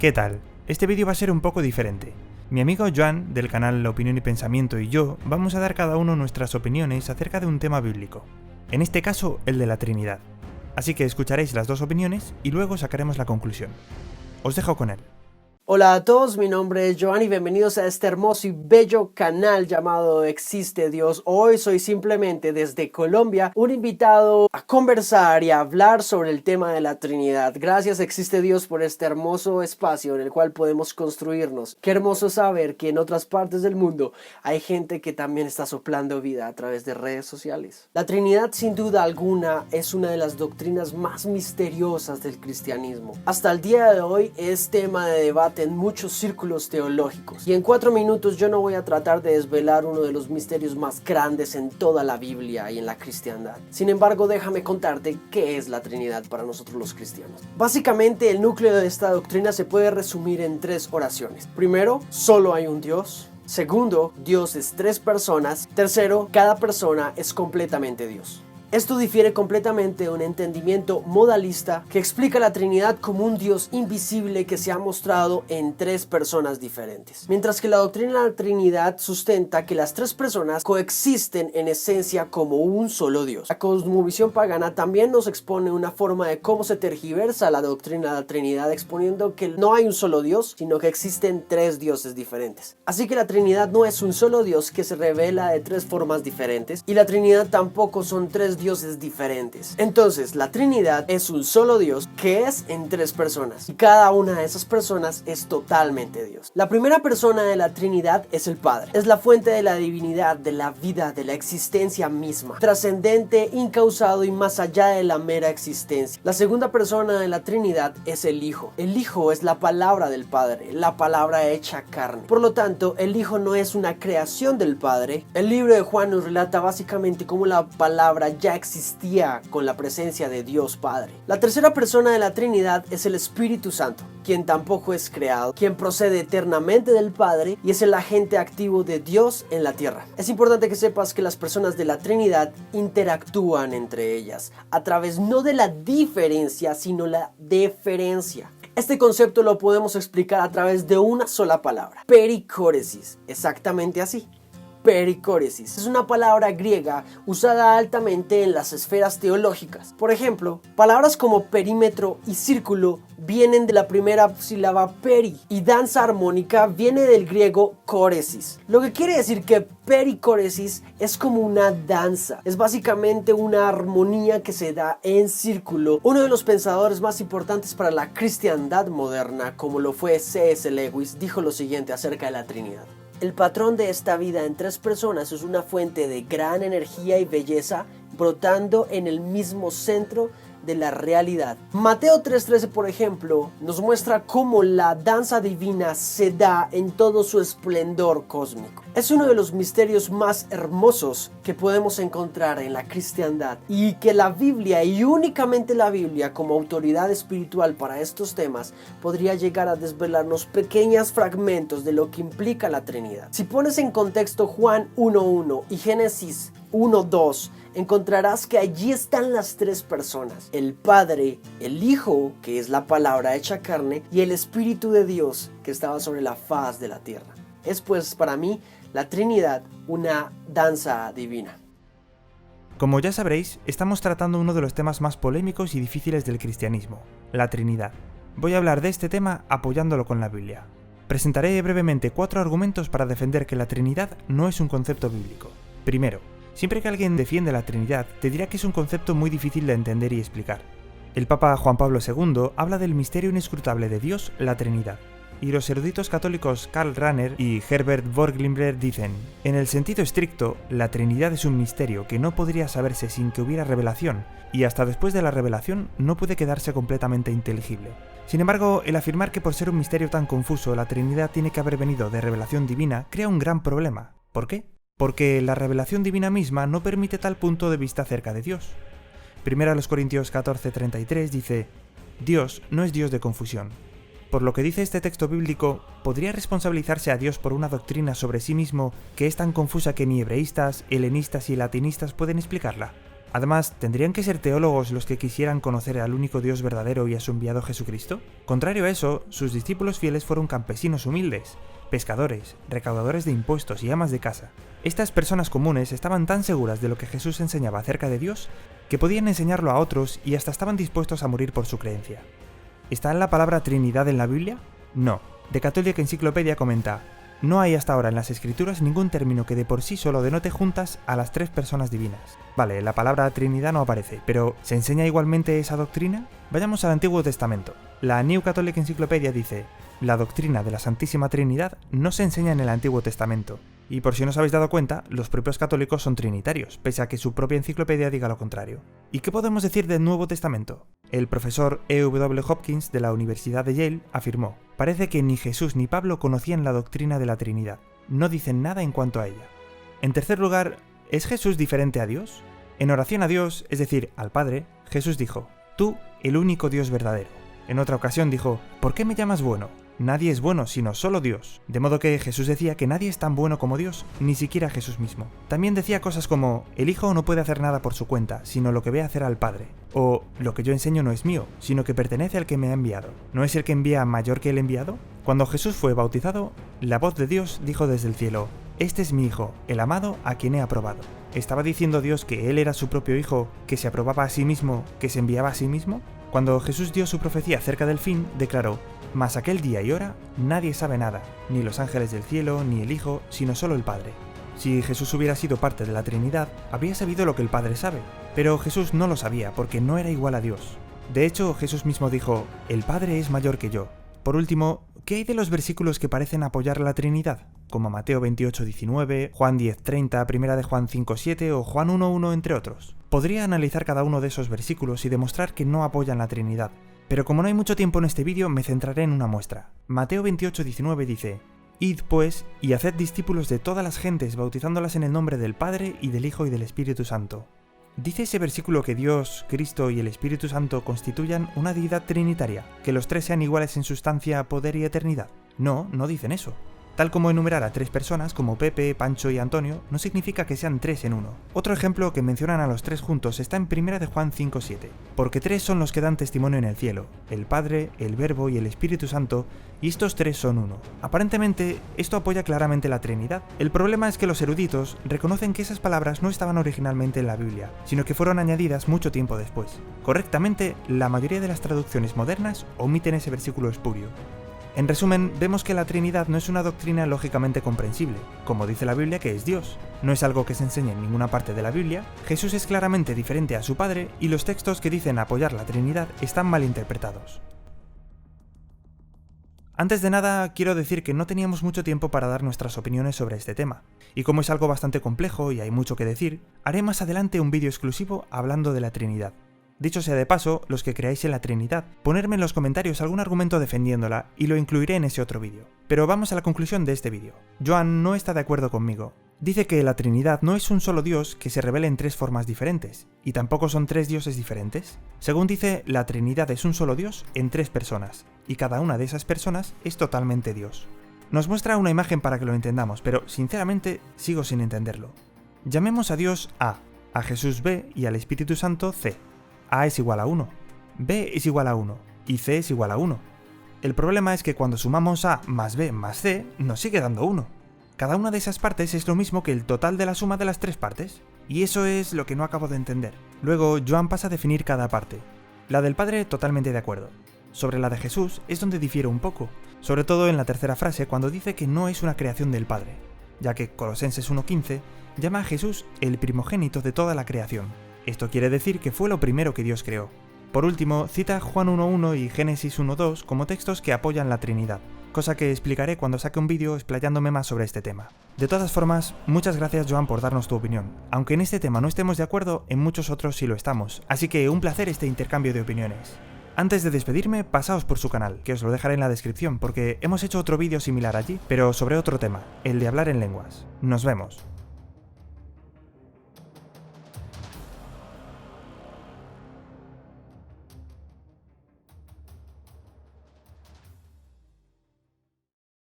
¿Qué tal? Este vídeo va a ser un poco diferente. Mi amigo Joan, del canal Opinión y Pensamiento, y yo vamos a dar cada uno nuestras opiniones acerca de un tema bíblico. En este caso, el de la Trinidad. Así que escucharéis las dos opiniones y luego sacaremos la conclusión. Os dejo con él. Hola a todos, mi nombre es Joan y bienvenidos a este hermoso y bello canal llamado Existe Dios. Hoy soy simplemente desde Colombia un invitado a conversar y a hablar sobre el tema de la Trinidad. Gracias Existe Dios por este hermoso espacio en el cual podemos construirnos. Qué hermoso saber que en otras partes del mundo hay gente que también está soplando vida a través de redes sociales. La Trinidad sin duda alguna es una de las doctrinas más misteriosas del cristianismo. Hasta el día de hoy es tema de debate en muchos círculos teológicos, y en 4 minutos yo no voy a tratar de desvelar uno de los misterios más grandes en toda la Biblia y en la cristiandad. Sin embargo, déjame contarte qué es la Trinidad para nosotros los cristianos. Básicamente, el núcleo de esta doctrina se puede resumir en 3 oraciones. Primero, solo hay un Dios. Segundo, Dios es 3 personas. Tercero, cada persona es completamente Dios. Esto difiere completamente de un entendimiento modalista que explica la Trinidad como un Dios invisible que se ha mostrado en 3 personas diferentes. Mientras que la doctrina de la Trinidad sustenta que las 3 personas coexisten en esencia como un solo Dios. La cosmovisión pagana también nos expone una forma de cómo se tergiversa la doctrina de la Trinidad, exponiendo que no hay un solo Dios, sino que existen 3 dioses diferentes. Así que la Trinidad no es un solo Dios que se revela de 3 formas diferentes, y la Trinidad tampoco son 3 dioses diferentes. Entonces, la Trinidad es un solo Dios que es en 3 personas, y cada una de esas personas es totalmente Dios. La primera persona de la Trinidad es el Padre. Es la fuente de la divinidad, de la vida, de la existencia misma, trascendente, incausado y más allá de la mera existencia. La segunda persona de la Trinidad es el Hijo. El Hijo es la palabra del Padre, la palabra hecha carne. Por lo tanto, el Hijo no es una creación del Padre. El libro de Juan nos relata básicamente cómo la palabra ya existía con la presencia de Dios Padre. La tercera persona de la Trinidad es el Espíritu Santo, quien tampoco es creado, quien procede eternamente del Padre y es el agente activo de Dios en la tierra. Es importante que sepas que las personas de la Trinidad interactúan entre ellas a través no de la diferencia, sino la deferencia. Este concepto lo podemos explicar a través de una sola palabra: pericóresis. Exactamente así. Pericóresis es una palabra griega usada altamente en las esferas teológicas. Por ejemplo, palabras como perímetro y círculo vienen de la primera sílaba peri, y danza armónica viene del griego kóresis, lo que quiere decir que pericóresis es como una danza. Es básicamente una armonía que se da en círculo. Uno de los pensadores más importantes para la cristiandad moderna, como lo fue C.S. Lewis, dijo lo siguiente acerca de la Trinidad: el patrón de esta vida en 3 personas es una fuente de gran energía y belleza brotando en el mismo centro de la realidad. Mateo 3:13, por ejemplo, nos muestra cómo la danza divina se da en todo su esplendor cósmico. Es uno de los misterios más hermosos que podemos encontrar en la cristiandad, y que la Biblia, y únicamente la Biblia como autoridad espiritual para estos temas, podría llegar a desvelarnos pequeños fragmentos de lo que implica la Trinidad. Si pones en contexto Juan 1:1 y Génesis 1:2, encontrarás que allí están las 3 personas: el Padre, el Hijo, que es la palabra hecha carne, y el Espíritu de Dios que estaba sobre la faz de la tierra. Es pues para mí la Trinidad una danza divina. Como ya sabréis, estamos tratando uno de los temas más polémicos y difíciles del cristianismo, la Trinidad. Voy a hablar de este tema apoyándolo con la Biblia. Presentaré brevemente 4 argumentos para defender que la Trinidad no es un concepto bíblico. Primero, siempre que alguien defiende la Trinidad, te dirá que es un concepto muy difícil de entender y explicar. El Papa Juan Pablo II habla del misterio inescrutable de Dios, la Trinidad. Y los eruditos católicos Karl Rahner y Herbert Borglumber dicen: en el sentido estricto, la Trinidad es un misterio que no podría saberse sin que hubiera revelación, y hasta después de la revelación no puede quedarse completamente inteligible. Sin embargo, el afirmar que por ser un misterio tan confuso la Trinidad tiene que haber venido de revelación divina crea un gran problema. ¿Por qué? Porque la revelación divina misma no permite tal punto de vista acerca de Dios. 1 Corintios 14:33 dice: Dios no es Dios de confusión. Por lo que dice este texto bíblico, ¿podría responsabilizarse a Dios por una doctrina sobre sí mismo que es tan confusa que ni hebreístas, helenistas y latinistas pueden explicarla? Además, ¿tendrían que ser teólogos los que quisieran conocer al único Dios verdadero y a su enviado Jesucristo? Contrario a eso, sus discípulos fieles fueron campesinos humildes, pescadores, recaudadores de impuestos y amas de casa. Estas personas comunes estaban tan seguras de lo que Jesús enseñaba acerca de Dios que podían enseñarlo a otros y hasta estaban dispuestos a morir por su creencia. ¿Está la palabra Trinidad en la Biblia? No. The Catholic Encyclopedia comenta: no hay hasta ahora en las escrituras ningún término que de por sí solo denote juntas a las tres personas divinas. Vale, la palabra Trinidad no aparece, pero ¿se enseña igualmente esa doctrina? Vayamos al Antiguo Testamento. La New Catholic Encyclopedia dice: la doctrina de la Santísima Trinidad no se enseña en el Antiguo Testamento. Y por si no os habéis dado cuenta, los propios católicos son trinitarios, pese a que su propia enciclopedia diga lo contrario. ¿Y qué podemos decir del Nuevo Testamento? El profesor E.W. Hopkins de la Universidad de Yale afirmó: parece que ni Jesús ni Pablo conocían la doctrina de la Trinidad. No dicen nada en cuanto a ella. En tercer lugar, ¿es Jesús diferente a Dios? En oración a Dios, es decir, al Padre, Jesús dijo: tú, el único Dios verdadero. En otra ocasión dijo: ¿por qué me llamas bueno? Nadie es bueno, sino solo Dios. De modo que Jesús decía que nadie es tan bueno como Dios, ni siquiera Jesús mismo. También decía cosas como: el Hijo no puede hacer nada por su cuenta, sino lo que ve hacer al Padre. O: lo que yo enseño no es mío, sino que pertenece al que me ha enviado. ¿No es el que envía mayor que el enviado? Cuando Jesús fue bautizado, la voz de Dios dijo desde el cielo: este es mi Hijo, el amado, a quien he aprobado. ¿Estaba diciendo Dios que Él era su propio Hijo, que se aprobaba a sí mismo, que se enviaba a sí mismo? Cuando Jesús dio su profecía acerca del fin, declaró: mas aquel día y hora nadie sabe nada, ni los ángeles del cielo, ni el Hijo, sino solo el Padre. Si Jesús hubiera sido parte de la Trinidad, habría sabido lo que el Padre sabe, pero Jesús no lo sabía porque no era igual a Dios. De hecho, Jesús mismo dijo: el Padre es mayor que yo. Por último, ¿qué hay de los versículos que parecen apoyar la Trinidad? Como Mateo 28:19, Juan 10:30, Primera de Juan 5:7 o Juan 1:1, entre otros. Podría analizar cada uno de esos versículos y demostrar que no apoyan la Trinidad, pero como no hay mucho tiempo en este vídeo, me centraré en una muestra. Mateo 28:19 dice: id pues, y haced discípulos de todas las gentes, bautizándolas en el nombre del Padre, y del Hijo, y del Espíritu Santo. ¿Dice ese versículo que Dios, Cristo y el Espíritu Santo constituyan una deidad trinitaria, que los tres sean iguales en sustancia, poder y eternidad? No, no dicen eso. Tal como enumerar a tres personas como Pepe, Pancho y Antonio no significa que sean tres en uno. Otro ejemplo que mencionan a los tres juntos está en Primera de Juan 5:7. Porque tres son los que dan testimonio en el cielo: el Padre, el Verbo y el Espíritu Santo, y estos tres son uno. Aparentemente, esto apoya claramente la Trinidad. El problema es que los eruditos reconocen que esas palabras no estaban originalmente en la Biblia, sino que fueron añadidas mucho tiempo después. Correctamente, la mayoría de las traducciones modernas omiten ese versículo espurio. En resumen, vemos que la Trinidad no es una doctrina lógicamente comprensible, como dice la Biblia que es Dios. No es algo que se enseñe en ninguna parte de la Biblia, Jesús es claramente diferente a su Padre y los textos que dicen apoyar la Trinidad están mal interpretados. Antes de nada, quiero decir que no teníamos mucho tiempo para dar nuestras opiniones sobre este tema, y como es algo bastante complejo y hay mucho que decir, haré más adelante un vídeo exclusivo hablando de la Trinidad. Dicho sea de paso, los que creáis en la Trinidad, ponerme en los comentarios algún argumento defendiéndola y lo incluiré en ese otro vídeo. Pero vamos a la conclusión de este vídeo. Joan no está de acuerdo conmigo. Dice que la Trinidad no es un solo Dios que se revela en tres formas diferentes, y tampoco son tres dioses diferentes. Según dice, la Trinidad es un solo Dios en tres personas, y cada una de esas personas es totalmente Dios. Nos muestra una imagen para que lo entendamos, pero sinceramente sigo sin entenderlo. Llamemos a Dios A Jesús B y al Espíritu Santo C. A es igual a 1, B es igual a 1 y C es igual a 1. El problema es que cuando sumamos A más B más C, nos sigue dando 1. Cada una de esas partes es lo mismo que el total de la suma de las tres partes, y eso es lo que no acabo de entender. Luego, Joan pasa a definir cada parte. La del Padre, totalmente de acuerdo. Sobre la de Jesús es donde difiere un poco, sobre todo en la tercera frase cuando dice que no es una creación del Padre, ya que Colosenses 1:15 llama a Jesús el primogénito de toda la creación. Esto quiere decir que fue lo primero que Dios creó. Por último, cita Juan 1:1 y Génesis 1:2 como textos que apoyan la Trinidad, cosa que explicaré cuando saque un vídeo explayándome más sobre este tema. De todas formas, muchas gracias Joan por darnos tu opinión. Aunque en este tema no estemos de acuerdo, en muchos otros sí lo estamos, así que un placer este intercambio de opiniones. Antes de despedirme, pasaos por su canal, que os lo dejaré en la descripción, porque hemos hecho otro vídeo similar allí, pero sobre otro tema, el de hablar en lenguas. Nos vemos.